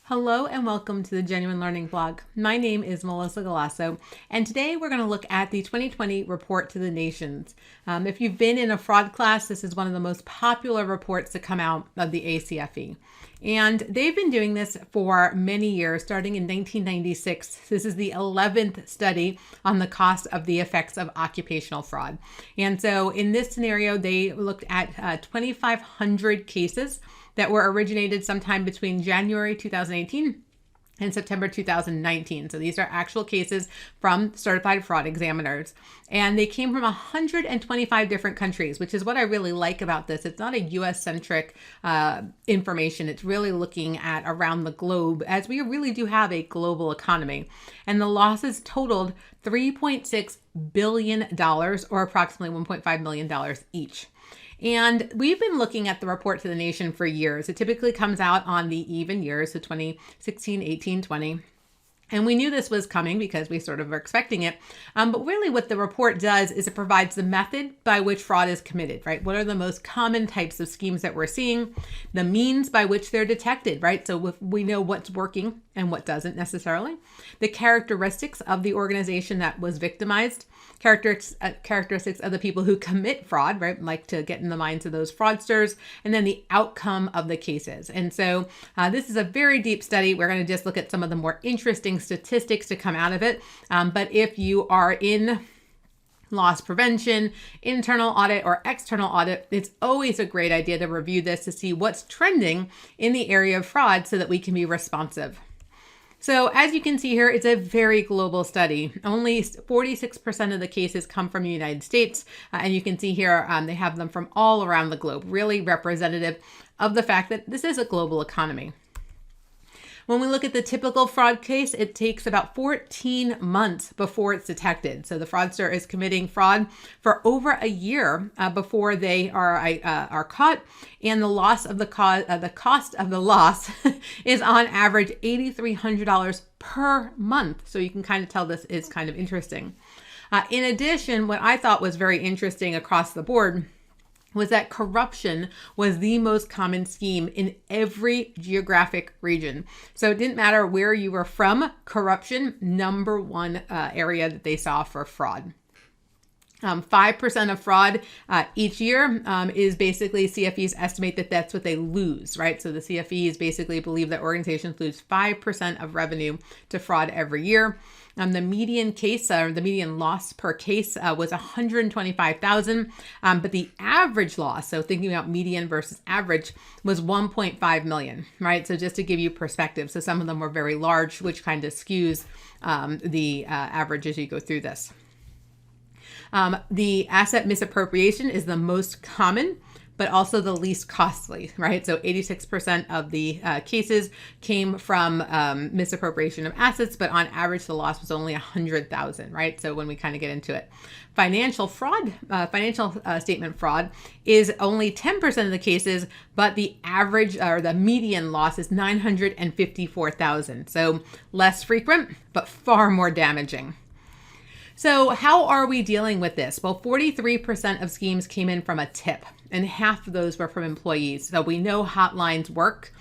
Hello and welcome to the Genuine Learning Blog. My name is Melissa Galasso, and today we're going to look at the 2020 Report to the Nations. If you've been in a fraud class, this is one of the most popular reports to come out of the ACFE. And they've been doing this for many years, starting in 1996. This is the 11th study on the cost of the effects of occupational fraud. And so in this scenario, they looked at 2,500 cases that were originated sometime between January 2018 and September 2019. So these are actual cases from certified fraud examiners. And they came from 125 different countries, which is what I really like about this. It's not a US-centric information. It's really looking at around the globe, as we really do have a global economy. And the losses totaled $3.6 billion, or approximately $1.5 million each. And we've been looking at the report to the nation for years. It typically comes out on the even years, so 2016, 18, 20. And we knew this was coming because we sort of were expecting it. But really what the report does is it provides the method by which fraud is committed, right? What are the most common types of schemes that we're seeing? The means by which they're detected, right? So if we know what's working and what doesn't necessarily. The characteristics of the organization that was victimized. Characteristics of the people who commit fraud, right? Like to get in the minds of those fraudsters, and then the outcome of the cases. And so this is a very deep study. We're going to just look at some of the more interesting statistics to come out of it. But if you are in loss prevention, internal audit, or external audit, it's always a great idea to review this to see what's trending in the area of fraud so that we can be responsive. So as you can see here, it's a very global study. Only 46% of the cases come from the United States. And you can see here, they have them from all around the globe, really representative of the fact that this is a global economy. When we look at the typical fraud case, it takes about 14 months before it's detected. So the fraudster is committing fraud for over a year before they are caught, and the cost of the loss is on average $8,300 per month. So you can kind of tell this is kind of interesting. In addition, what I thought was very interesting across the board was that corruption was the most common scheme in every geographic region. So it didn't matter where you were from, corruption, number one area that they saw for fraud. 5% of fraud each year is basically CFEs estimate that that's what they lose, right? So the CFEs basically believe that organizations lose 5% of revenue to fraud every year. The median case, or the median loss per case was $125,000, but the average loss, so thinking about median versus average, was $1.5 million, right? So just to give you perspective, so some of them were very large, which kind of skews the average as you go through this. The asset misappropriation is the most common, but also the least costly, right? So 86% of the cases came from misappropriation of assets, but on average, the loss was only $100,000, right? So when we kind of get into it, financial fraud, financial statement fraud is only 10% of the cases, but the average or the median loss is $954,000. So less frequent, but far more damaging. So how are we dealing with this? Well, 43% of schemes came in from a tip, and half of those were from employees. So we know hotlines work.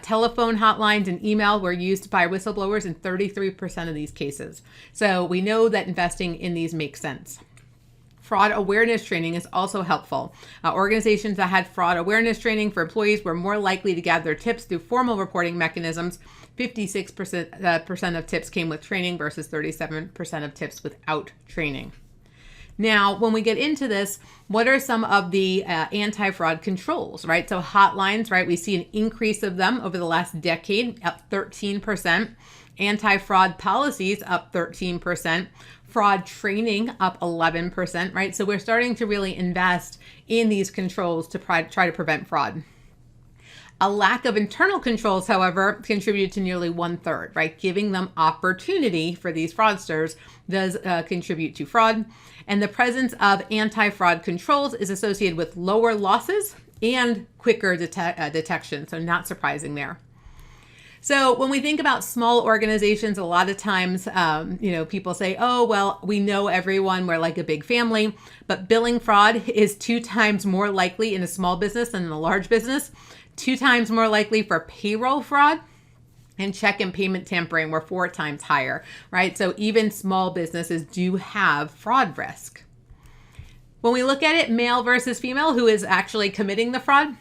Telephone hotlines and email were used by whistleblowers in 33% of these cases. So we know that investing in these makes sense. Fraud awareness training is also helpful. Organizations that had fraud awareness training for employees were more likely to gather tips through formal reporting mechanisms. 56% of tips came with training versus 37% of tips without training. Now, when we get into this, what are some of the anti-fraud controls, right? So hotlines, right? We see an increase of them over the last decade, up 13%. Anti-fraud policies, up 13%. Fraud training, up 11%, right? So we're starting to really invest in these controls to try to prevent fraud. A lack of internal controls, however, contributed to nearly 1/3, right? Giving them opportunity for these fraudsters does contribute to fraud. And the presence of anti-fraud controls is associated with lower losses and quicker detection. So not surprising there. So when we think about small organizations, a lot of times, people say, oh, well, we know everyone, we're like a big family, but billing fraud is 2 times more likely in a small business than in a large business, 2 times more likely for payroll fraud, and check and payment tampering were 4 times higher, right? So even small businesses do have fraud risk. When we look at it, male versus female, who is actually committing the fraud?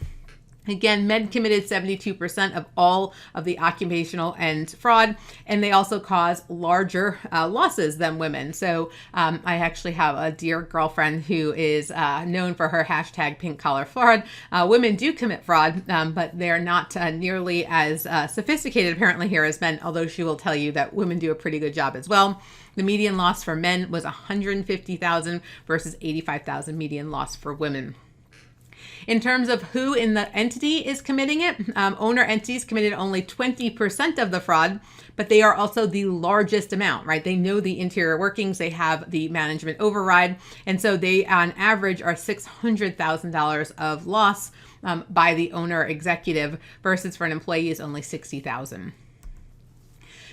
Again, men committed 72% of all of the occupational and fraud, and they also cause larger losses than women. So I actually have a dear girlfriend who is known for her hashtag pink collar fraud. Women do commit fraud, but they're not nearly as sophisticated apparently here as men, although she will tell you that women do a pretty good job as well. The median loss for men was $150,000 versus $85,000 median loss for women. In terms of who in the entity is committing it, owner entities committed only 20% of the fraud, but they are also the largest amount, right? They know the interior workings, they have the management override, and so they on average are $600,000 of loss by the owner executive versus for an employee is only $60,000.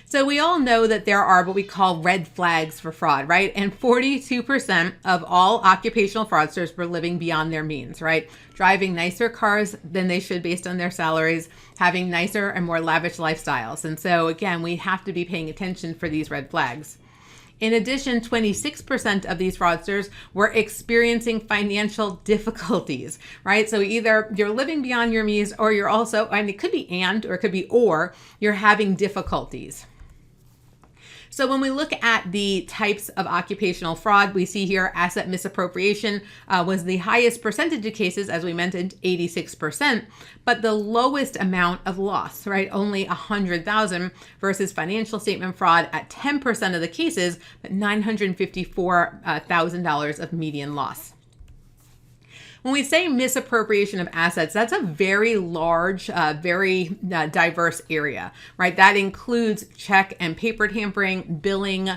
So we all know that there are what we call red flags for fraud, right? And 42% of all occupational fraudsters were living beyond their means, right? Driving nicer cars than they should based on their salaries, having nicer and more lavish lifestyles. And so again, we have to be paying attention for these red flags. In addition, 26% of these fraudsters were experiencing financial difficulties, right? So either you're living beyond your means or you're also, and it could be and, or it could be or, you're having difficulties. So when we look at the types of occupational fraud, we see here asset misappropriation was the highest percentage of cases, as we mentioned, 86%, but the lowest amount of loss, right? Only $100,000 versus financial statement fraud at 10% of the cases, but $954,000 of median loss. When we say misappropriation of assets, that's a very large, very diverse area, right? That includes check and paper tampering, billing,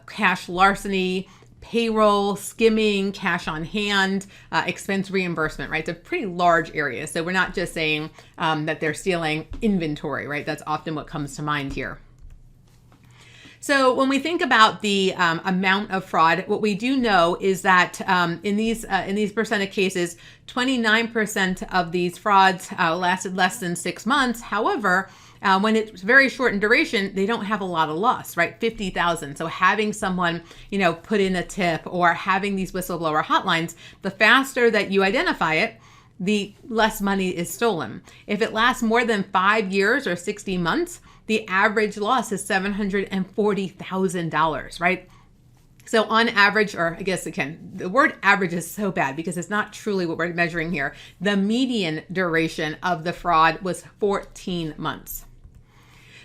cash larceny, payroll, skimming, cash on hand, expense reimbursement, right? It's a pretty large area. So we're not just saying that they're stealing inventory, right? That's often what comes to mind here. So when we think about the amount of fraud, what we do know is that in these percent of cases, 29% of these frauds lasted less than 6 months. However, when it's very short in duration, they don't have a lot of loss, right? 50,000. So having someone, put in a tip or having these whistleblower hotlines, the faster that you identify it, the less money is stolen. If it lasts more than 5 years or 60 months, the average loss is $740,000, right? So on average, or I guess again, the word average is so bad because it's not truly what we're measuring here. The median duration of the fraud was 14 months.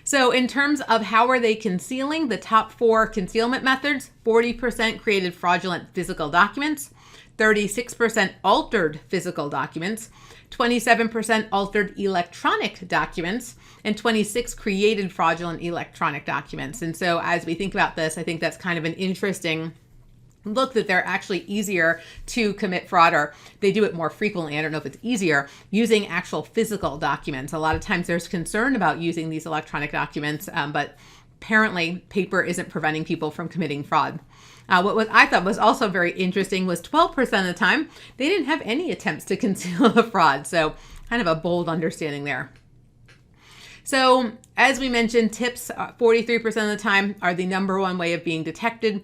So in terms of how are they concealing, the top 4 concealment methods, 40% created fraudulent physical documents, 36% altered physical documents, 27% altered electronic documents, and 26% created fraudulent electronic documents. And so as we think about this, I think that's kind of an interesting look that they're actually easier to commit fraud, or they do it more frequently. I don't know if it's easier using actual physical documents. A lot of times there's concern about using these electronic documents, but apparently paper isn't preventing people from committing fraud. What I thought was also very interesting was 12% of the time, they didn't have any attempts to conceal the fraud. So kind of a bold understanding there. So as we mentioned, tips 43% of the time are the number one way of being detected,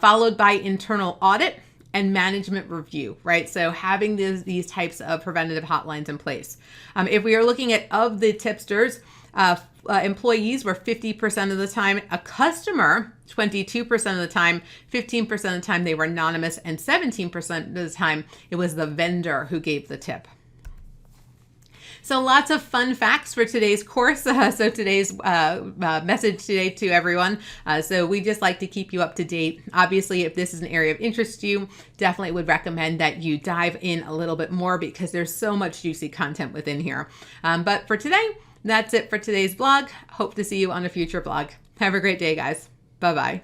followed by internal audit and management review, right? So having these types of preventative hotlines in place. If we are looking at of the tipsters, employees were 50% of the time, a customer 22% of the time, 15% of the time they were anonymous, and 17% of the time it was the vendor who gave the tip. So lots of fun facts for today's course. So today's message today to everyone. So we just like to keep you up to date. Obviously, if this is an area of interest to you, definitely would recommend that you dive in a little bit more because there's so much juicy content within here. But for today, that's it for today's blog. Hope to see you on a future blog. Have a great day, guys. Bye-bye.